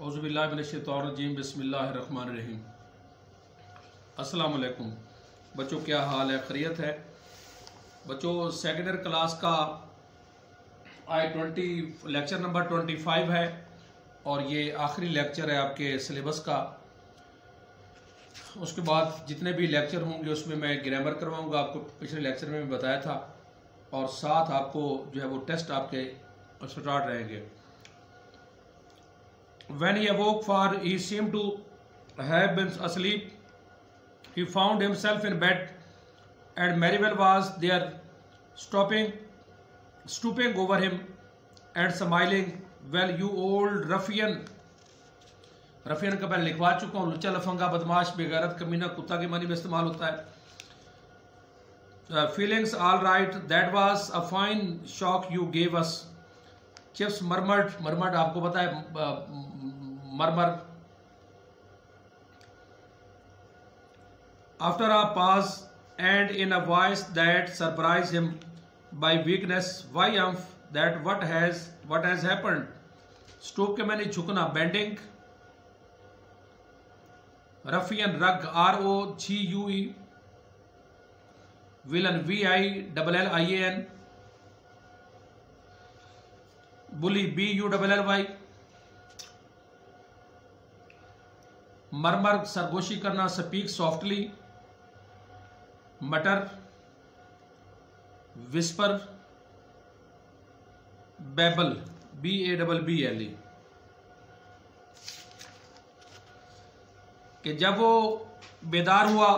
औज़ुबिल्लाहिमिनश्शैतानिर्रजीम बिस्मिल्लाहिर्रहमानिर्रहीम। अस्सलाम वालेकुम बच्चों, क्या हाल है? खैरियत है बच्चों? सेकेंड ईयर क्लास का I-20 लेक्चर नंबर 25 है और ये आखिरी लेक्चर है आपके सिलेबस का। उसके बाद जितने भी लेक्चर होंगे उसमें मैं ग्रामर करवाऊंगा, आपको पिछले लेक्चर में भी बताया था, और साथ आपको जो है वो टेस्ट आपके स्टार्ट रहेंगे। When he awoke, for he seemed to have been asleep, he found himself in bed, and Maribel was there, stooping over him and smiling. Well, you old ruffian. Rafiyan का पहले लिखवा चुका हूँ। लुच्चा, लफंगा, बदमाश, बेगैरत, कमीना, कुत्ता के मानी में इस्तेमाल होता है। Feelings all right. That was a fine shock you gave us. Chips murmured. Murmured आपको पता है मरमर। After a pause and in a voice that surprised him by weakness, why that what has happened? Stoop के मैंने झुकना, bending, ruffian, rug, ROGUE, villain, VILLIAN, bully, BULLY, मरमर सरगोशी करना, speak softly, मटर, whisper, label, BABBLE, कि जब वो बेदार हुआ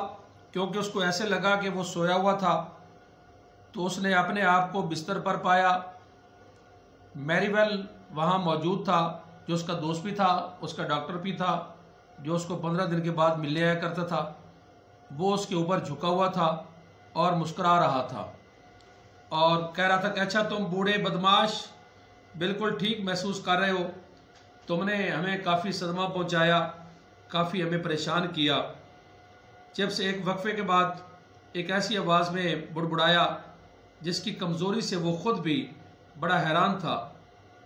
क्योंकि उसको ऐसे लगा कि वो सोया हुआ था, तो उसने अपने आप को बिस्तर पर पाया। मैरीवेल वहाँ मौजूद था, जो उसका दोस्त भी था, उसका डॉक्टर भी था, जो उसको 15 दिन के बाद मिलने आया करता था। वो उसके ऊपर झुका हुआ था और मुस्कुरा रहा था और कह रहा था कि अच्छा तुम बूढ़े बदमाश बिल्कुल ठीक महसूस कर रहे हो, तुमने हमें काफ़ी सदमा पहुंचाया, काफ़ी हमें परेशान किया। जब से एक वक्फे के बाद एक ऐसी आवाज़ में बुड़बुड़ाया जिसकी कमज़ोरी से वो ख़ुद भी बड़ा हैरान था,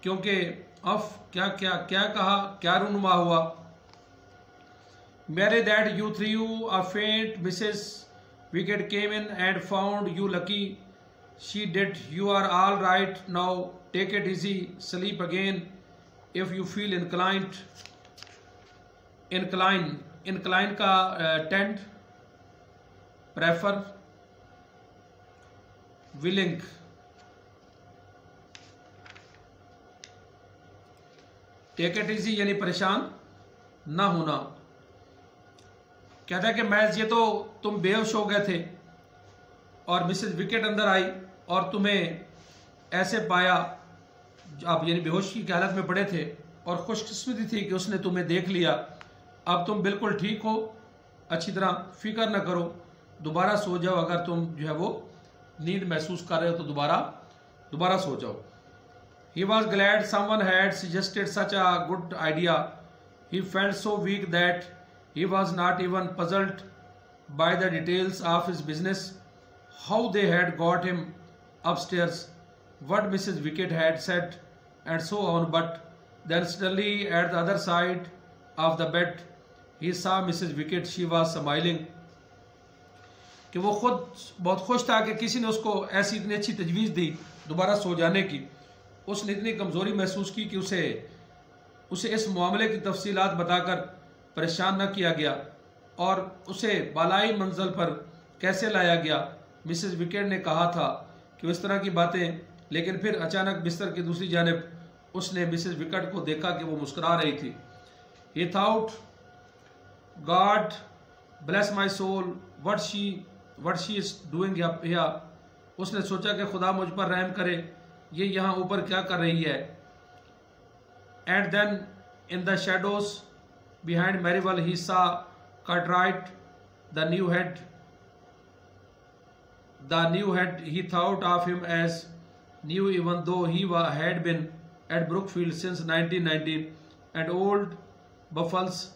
क्योंकि क्या क्या क्या कहा, क्या रूनुमा हुआ। Mary, that you threw a faint. Mrs. Wickett came in and found you lucky. She did. You are all right now. Take it easy. Sleep again if you feel inclined. Incline का tend, prefer, willing. Take it easy यानी परेशान ना होना। कहता है कि मैं ये तो तुम बेहोश हो गए थे और मिसेस विकेट अंदर आई और तुम्हें ऐसे पाया, आप यानी बेहोशी की हालत में पड़े थे, और खुशकिस्मती थी कि उसने तुम्हें देख लिया। अब तुम बिल्कुल ठीक हो, अच्छी तरह फिक्र न करो, दोबारा सो जाओ। अगर तुम जो है वो नींद महसूस कर रहे हो तो दोबारा सो जाओ। He was glad someone had suggested such a good idea. He felt so weak that he was not even puzzled by the details of his business, how they had got him upstairs, what Mrs. Wickett had said, and so on. But then suddenly at the other side of the bed he saw Mrs. Wickett. She was smiling, कि वो खुद बहुत खुश था कि किसी ने उसको ऐसी इतनी अच्छी तजवीज़ दी दोबारा सो जाने की। उसने इतनी कमज़ोरी महसूस की कि उसे इस मामले की तफसीलात बताकर परेशान न किया गया और उसे बालाई मंजिल पर कैसे लाया गया। मिसेस विकेट ने कहा था कि इस तरह की बातें, लेकिन फिर अचानक बिस्तर की दूसरी जानिब उसने मिसेस विकेट को देखा कि वो मुस्कुरा रही थी। He thought, God bless my soul, what she is doing here. उसने सोचा कि खुदा मुझ पर रहम करे, ये यहाँ ऊपर क्या कर रही है। And then in the shadows behind Maribel he saw Cartwright, the new head. He thought of him as new, even though he had been at Brookfield since 1990, and old Buffles,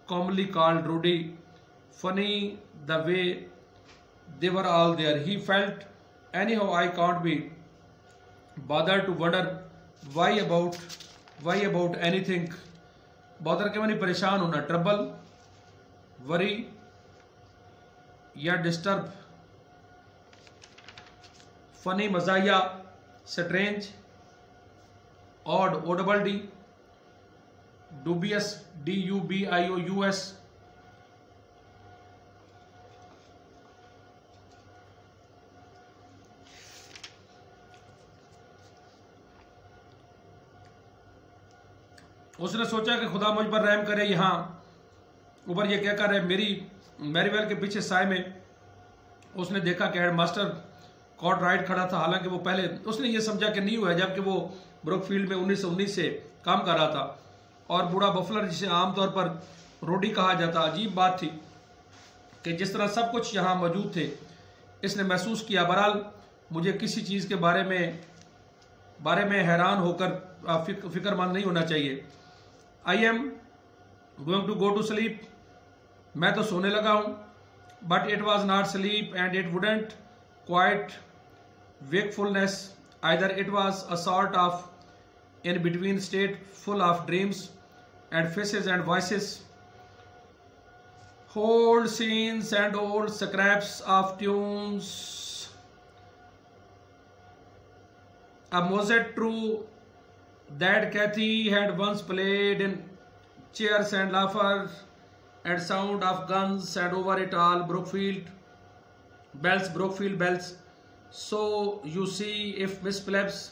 commonly called Rudy. Funny the way they were all there. He felt, anyhow I can't be bothered to wonder why about anything bother के मानी परेशान होना, trouble, worry या disturb, funny मजाया, strange, odd oddball डी, dubious DUBIOUS, उसने सोचा कि खुदा मुझ पर रहम करे, यहाँ ऊपर ये क्या कर रहे, मैरीवेल के पीछे साए में उसने देखा कि हेडमास्टर कॉट राइट खड़ा था। हालांकि वो पहले उसने ये समझा कि नहीं हुआ है, जबकि वो ब्रुकफील्ड में 1919 से काम कर रहा था। और बूढ़ा बफलर, जिसे आमतौर पर रोडी कहा जाता, अजीब बात थी कि जिस तरह सब कुछ यहाँ मौजूद थे, इसने महसूस किया। बहरहाल मुझे किसी चीज़ के बारे में हैरान होकर फिक्रमंद नहीं होना चाहिए। I am going to go to sleep, मैं तो सोने लगा हूँ। But it was not sleep and it wouldn't quite wakefulness either. It was a sort of in between state full of dreams and faces and voices, old scenes and old scraps of tunes, a mosaic true that Kathy had once played in cheers and laughter and sound of guns, and over it all Brookfield bells. So you see, if Miss Plebs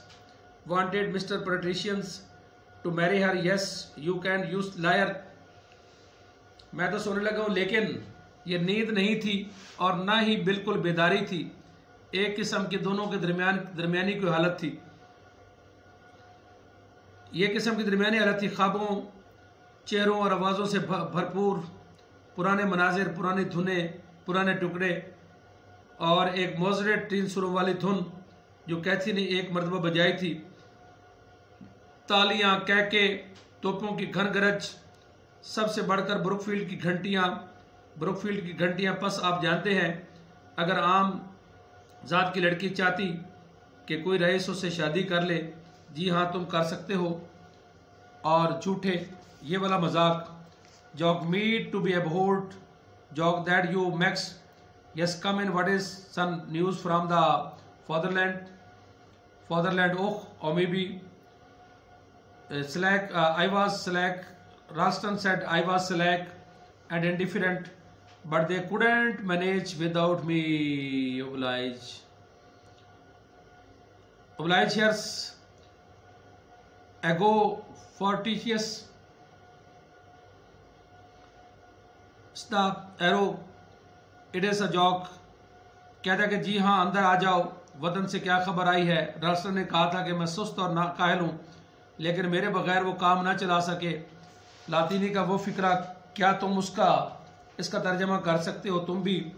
wanted Mr. Patricians to marry her, yes, you can use liar. मैं तो सोने लगा हूँ, लेकिन ये नींद नहीं थी और ना ही बिल्कुल बेदारी थी। एक किस्म के दोनों के दरमियानी कोई हालत थी। ये किस्म की दरमियानी हालत थी, ख्वाबों, चेहरों और आवाज़ों से भरपूर, पुराने मनाजिर, पुरानी धुनें, पुराने टुकड़े और एक मॉडरेट 3 सुरों वाली धुन जो कैथी ने एक मरतबा बजाई थी। तालियां, कहके, तोपों की घन गरज, सबसे बढ़कर ब्रुकफील्ड की घंटियां। बस आप जानते हैं, अगर आम जात की लड़की चाहती कि कोई रईस उससे शादी कर ले, जी हाँ तुम कर सकते हो। और झूठे ये वाला मजाक, joke meet to be abhorred, joke that you makes, yes, come in, what is some news from the fatherland, or maybe slack, I was slack, Ralston said I was slack and indifferent, but they couldn't manage without me. Oblige years ago, fortitious the arrow, it is a joke. कहता कि जी हाँ अंदर आ जाओ, वतन से क्या खबर आई है। रास्टर ने कहा था कि मैं सुस्त और ना कायल हूँ, लेकिन मेरे बगैर वो काम ना चला सके। लातीनी का वो फिक्रा, क्या तुम इसका तर्जमा कर सकते हो तुम भी?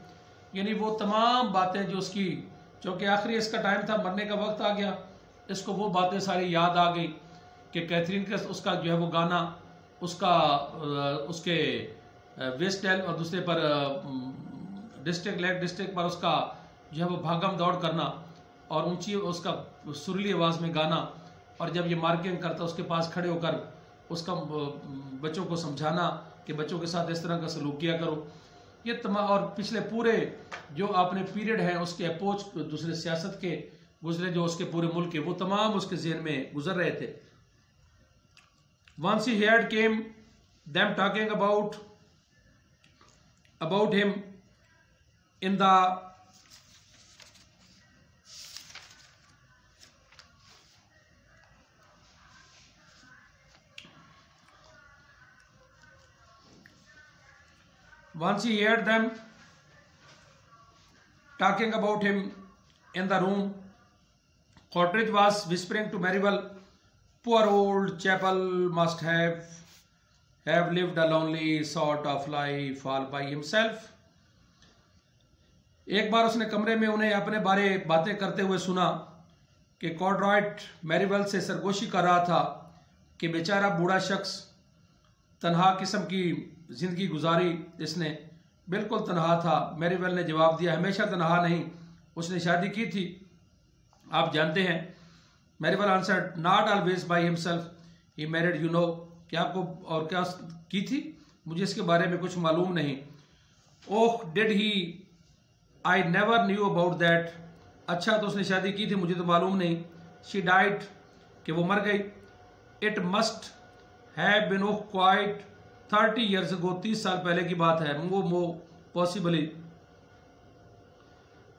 यानी वो तमाम बातें जो उसकी, जो कि आखिरी इसका टाइम था, मरने का वक्त आ गया, इसको वो बातें सारी याद आ गई कि कैथरीन का उसका जो है वो गाना, उसके वेस्ट एल और दूसरे पर डिस्ट्रिक्ट पर उसका जो है वो भागम दौड़ करना और ऊंची उसका सुरीली आवाज़ में गाना, और जब ये मार्किंग करता उसके पास खड़े होकर उसका बच्चों को समझाना कि बच्चों के साथ इस तरह का सलूक किया करो। ये तमाम और पिछले पूरे जो आपने पीरियड है उसके अपोज दूसरे सियासत के गुजरे, जो उसके पूरे मुल्क के, वो तमाम उसके ज़हन में गुजर रहे थे। Once he heard came them talking about him in the once he heard them talking about him in the room, Coleridge was whispering to Marivelle, poor old Chapel must have lived a lonely sort of life all by himself. एक बार उसने कमरे में उन्हें अपने बारे बातें करते हुए सुना कि कॉर्डराइट मैरीवेल से सरगोशी कर रहा था कि बेचारा बूढ़ा शख्स तन्हा किस्म की जिंदगी गुजारी, इसने बिल्कुल तन्हा था। मैरीवेल ने जवाब दिया, हमेशा तन्हा नहीं, उसने शादी की थी, आप जानते हैं। Merivale answered, not always by himself, he married, you know, क्या आपको और क्या की थी? मुझे इसके बारे में कुछ मालूम नहीं। Oh did he, I never knew about that. अच्छा, तो उसने शादी की थी, मुझे तो मालूम नहीं। शी डाइड, कि वो मर गई। It must have been oh quite 30 years ago, 30 साल पहले की बात है। वो possibly.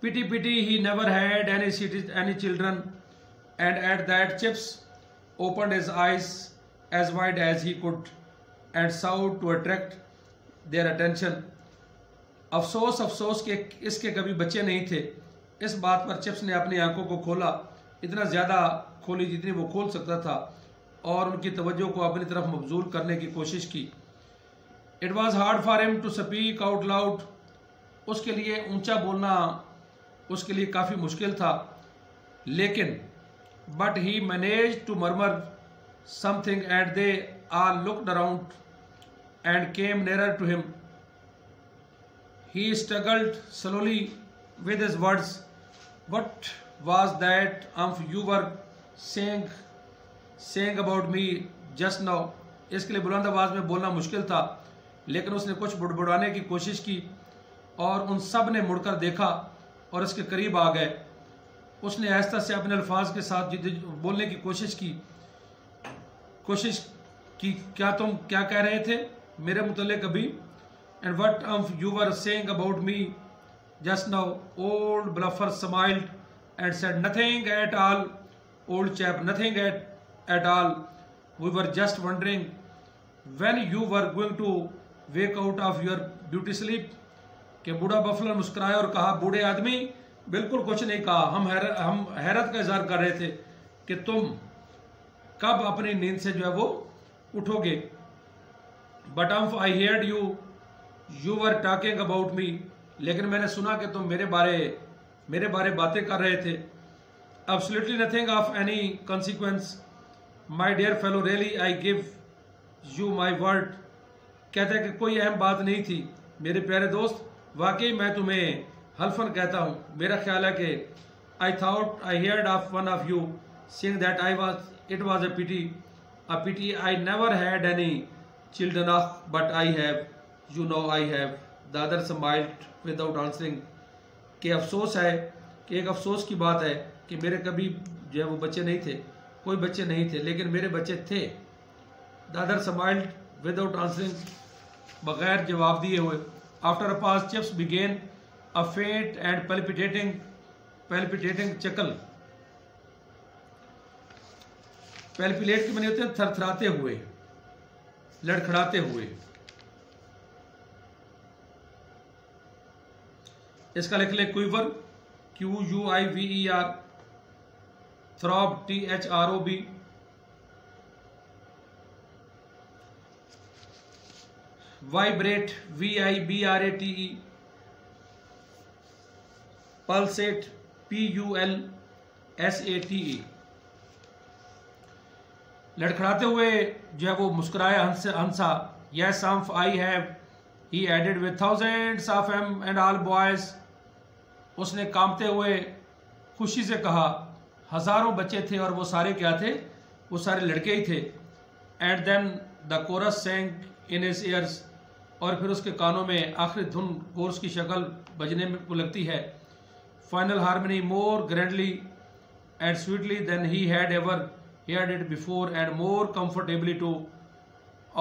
Pity pity he never had any children and at that chips opened his eyes as wide as he could and shout to attract their attention. अफसोस अफसोस के इसके कभी बच्चे नहीं थे। इस बात पर चिप्स ने अपनी आंखों को खोला, इतना ज़्यादा खोली जितनी वो खोल सकता था, और उनकी तवज्जो को अपनी तरफ मबजूल करने की कोशिश की। It was hard for him to speak out loud. उसके लिए ऊंचा बोलना उसके लिए काफ़ी मुश्किल था, लेकिन but he manage to murmur something and they all looked around and came nearer to him. He struggled slowly with his words. What was that you were saying about me just now? इसके लिए बुलंद आवाज में बोलना मुश्किल था, लेकिन उसने कुछ बुड़बुड़ाने की कोशिश की और उन सब ने मुड़कर देखा और इसके करीब आ गए। उसने आहिस्ता से अपने अल्फाज के साथ बोलने की कोशिश की, क्या तुम क्या कह रहे थे मेरे मुतल्लिक अभी? And what you were saying about me just now? Old bluffer smiled and said, nothing at all, old chap, nothing at all. We were just wondering when you were going to wake out of your beauty sleep. कि बूढ़ा बफलर मुस्कुराया और कहा, बूढ़े आदमी, बिल्कुल कुछ नहीं कहा, हम हैरत का इजहार कर रहे थे कि तुम कब अपनी नींद से जो है वो उठोगे। But I heard you were talking about me, लेकिन मैंने सुना कि तुम मेरे बारे बातें कर रहे थे। Absolutely nothing of any consequence my dear fellow, really I give you my word. कहता है कि कोई अहम बात नहीं थी मेरे प्यारे दोस्त, वाकई मैं तुम्हें हल्फन कहता हूँ। मेरा ख्याल है कि I thought I heard of one of you saying that it was a pity I never had any children of but I have, you know I have. The other smiled without answering. कि अफसोस है कि एक अफसोस की बात है कि मेरे कभी जो है वो बच्चे नहीं थे, कोई बच्चे नहीं थे, लेकिन मेरे बच्चे थे। The other smiled without answering, बगैर जवाब दिए हुए। After a pause, Chips began a faint and palpitating chuckle. Palpitate के माने होते हैं थरथराते हुए, लड़खड़ाते हुए। इसका लिख ले quiver, QUIVER, throb THROB, vibrate VIBRATE, pulsate PULSATE। लड़खड़ाते हुए जो है वो मुस्कुराया हंसा। Yes I have, he added with thousands of them and all boys। उसने कांपते हुए खुशी से कहा, हजारों बच्चे थे और वो सारे क्या थे? वो सारे लड़के ही थे। And then the chorus sang in his ears, और फिर उसके कानों में आखिरी धुन कोरस की शक्ल बजने में को लगती है। Final harmony more grandly and sweetly than he had ever heard it before and more comfortably too।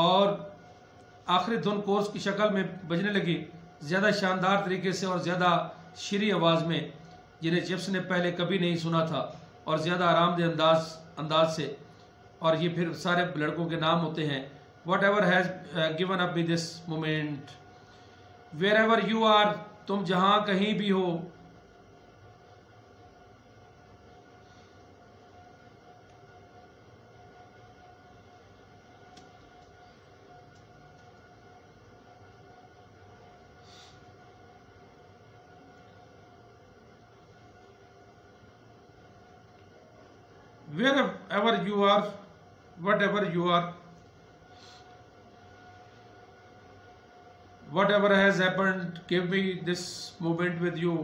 और आखिरी धुन कोर्स की शक्ल में बजने लगी, ज़्यादा शानदार तरीके से और ज़्यादा शीरी आवाज़ में, जिन्हें चिप्स ने पहले कभी नहीं सुना था, और ज़्यादा आरामदेह अंदाज से। और ये फिर सारे लड़कों के नाम होते हैं। Whatever has given up with this moment, wherever you are, तुम जहाँ कहीं भी हो, wherever you are, whatever you are, whatever has happened, give me this moment with you।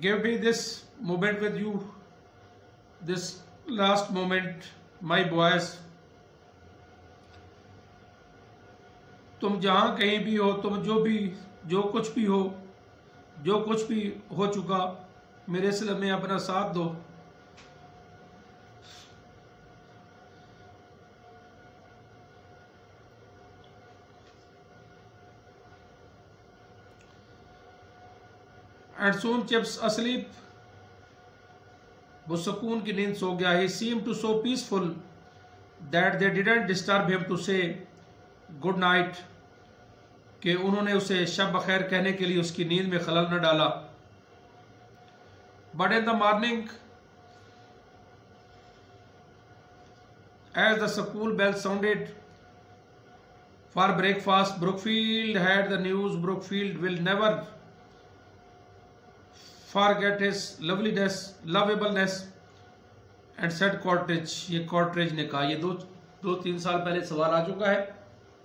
give me this moment with you, this last moment, my boys. तुम जहां कहीं भी हो, तुम जो कुछ भी हो, जो कुछ भी हो चुका, मेरे सिलसिले में अपना साथ दो। एंड सून चिप्स asleep, वो सुकून की नींद सो गया। He seem to so peaceful that they didn't disturb him to say good night, कि उन्होंने उसे शब बखैर कहने के लिए उसकी नींद में खलल न डाला। But in the morning as the school bell sounded for breakfast, Brookfield had the news, Brookfield will never forget his loveliness, lovableness and said Coleridge। ये कॉर्टरेज ने कहा, ये दो तीन साल पहले सवाल आ चुका है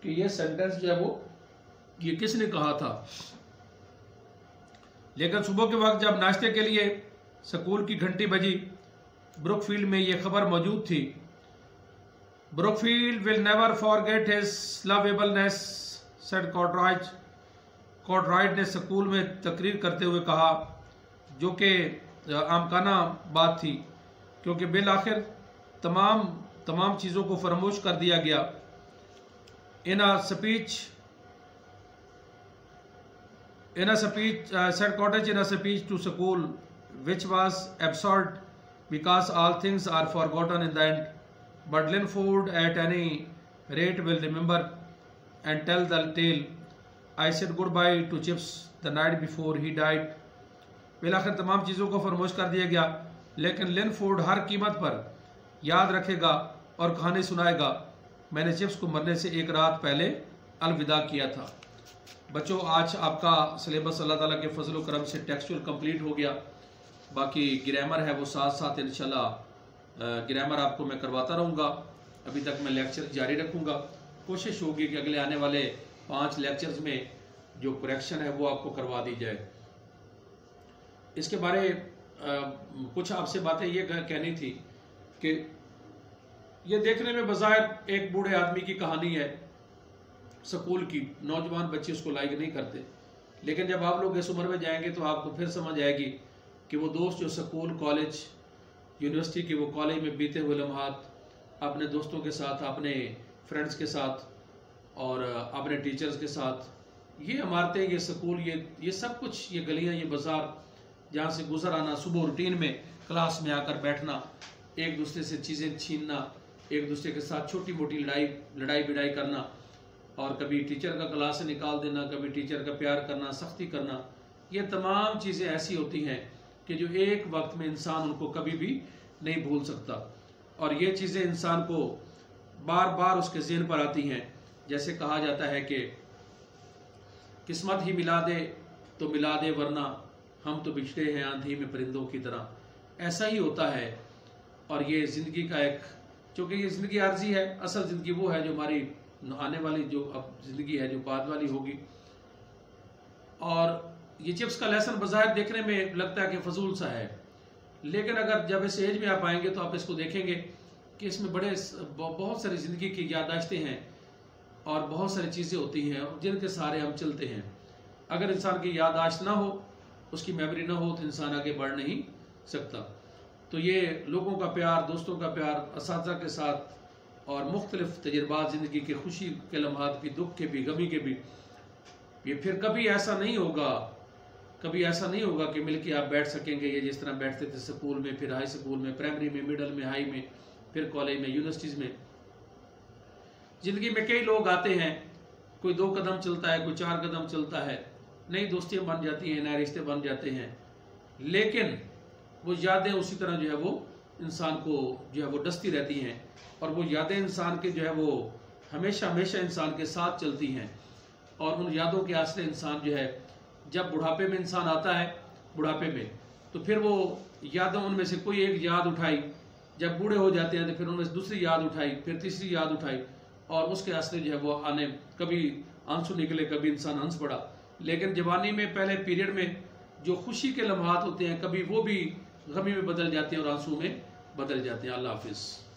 कि ये सेंटेंस जो है वो ये किसने कहा था। लेकिन सुबह के वक्त जब नाश्ते के लिए स्कूल की घंटी बजी, ब्रुकफील्ड में ये खबर मौजूद थी। Brookfield will never forget his lovableness said Cartwright. Cartwright ने स्कूल में तकरीर करते हुए कहा, जो कि आमकाना बात थी, क्योंकि बिल आखिर तमाम चीज़ों को फरामोश कर दिया गया। In a speech said cottage in a speech to school which was absurd because all things are forgotten in the end, but Linford at any rate will remember and tell the tale. I said goodbye to Chips the night before he died. बिल आखिर तमाम चीज़ों को फरमोश कर दिया गया, लेकिन लिनफोर्ड हर कीमत पर याद रखेगा और कहानी सुनाएगा, मैंने चिप्स को मरने से एक रात पहले अलविदा किया था। बच्चों, आज आपका सिलेबस अल्लाह ताला के फजल करम से टेक्सचुअल कंप्लीट हो गया। बाकी ग्रामर है वो साथ साथ इंशाल्लाह ग्रामर आपको मैं करवाता रहूँगा। अभी तक मैं लेक्चर जारी रखूँगा। कोशिश होगी कि अगले आने वाले 5 लेक्चर्स में जो करेक्शन है वो आपको करवा दी जाए। इसके बारे कुछ आपसे बातें ये कहनी थी कि ये देखने में बज़ाहिर एक बूढ़े आदमी की कहानी है, स्कूल की। नौजवान बच्चे उसको लाइक नहीं करते, लेकिन जब आप लोग इस उम्र में जाएंगे तो आपको फिर समझ आएगी कि वो दोस्त जो स्कूल, कॉलेज, यूनिवर्सिटी के वो कॉलेज में बीते हुए लम्हात अपने दोस्तों के साथ, अपने फ्रेंड्स के साथ और अपने टीचर्स के साथ, ये इमारतें, ये स्कूल, ये सब कुछ, ये गलियाँ, ये बाज़ार, जहाँ से गुजर आना, सुबह रूटीन में क्लास में आकर बैठना, एक दूसरे से चीज़ें छीनना, एक दूसरे के साथ छोटी मोटी लड़ाई भिड़ाई करना, और कभी टीचर का क्लास से निकाल देना, कभी टीचर का प्यार करना, सख्ती करना, ये तमाम चीज़ें ऐसी होती हैं कि जो एक वक्त में इंसान उनको कभी भी नहीं भूल सकता। और ये चीज़ें इंसान को बार बार उसके ज़हन पर आती हैं। जैसे कहा जाता है कि किस्मत ही मिला दे तो मिला दे, वरना हम तो बिछड़े हैं आंधी में परिंदों की तरह। ऐसा ही होता है। और ये ज़िंदगी का एक, चूँकि ये ज़िंदगी आर्जी है, असल ज़िंदगी वो है जो हमारी आने वाली जो अब ज़िंदगी है जो बाद वाली होगी। और ये चिप्स का लेसन बज़ाहिर देखने में लगता है कि फजूल सा है, लेकिन अगर जब इस एज में आप आएंगे तो आप इसको देखेंगे कि इसमें बहुत सारी ज़िंदगी की याददाश्तें हैं और बहुत सारी चीज़ें होती हैं जिनके सहारे हम चलते हैं। अगर इंसान की याददाश्त ना हो, उसकी मेमोरी ना हो, तो इंसान आगे बढ़ नहीं सकता। तो ये लोगों का प्यार, दोस्तों का प्यार, असातिज़ा के साथ और मुख्तलिफ तजुर्बात, ज़िंदगी के खुशी के लम्हात भी, दुख के भी, गमी के भी, ये फिर कभी ऐसा नहीं होगा कि मिलके आप बैठ सकेंगे ये जिस तरह बैठते थे स्कूल में, फिर हाई स्कूल में, प्राइमरी में, मिडल में, हाई में, फिर कॉलेज में, यूनिवर्सिटीज़ में। ज़िंदगी में कई लोग आते हैं, कोई 2 कदम चलता है, कोई 4 कदम चलता है, नई दोस्तियाँ बन जाती हैं, नए रिश्ते बन जाते हैं, लेकिन वो यादें उसी तरह जो है वो इंसान को जो है वो डसती रहती हैं। और वो यादें इंसान के जो है वो हमेशा हमेशा इंसान के साथ चलती हैं। और उन यादों के आसरे इंसान जो है, जब बुढ़ापे में इंसान आता है, बुढ़ापे में, तो फिर वो यादों, उनमें से कोई एक याद उठाई, जब बूढ़े हो जाते हैं तो फिर उनमें से दूसरी याद उठाई, फिर तीसरी याद उठाई, और उसके आसरे जो है वो कभी आंसू निकले, कभी इंसान हंस पड़ा। लेकिन जवानी में पहले पीरियड में जो खुशी के लम्हात होते हैं कभी वो भी गमी में बदल जाते हैं और आंसू में बदल जाते हैं। अल्लाह हाफिज़।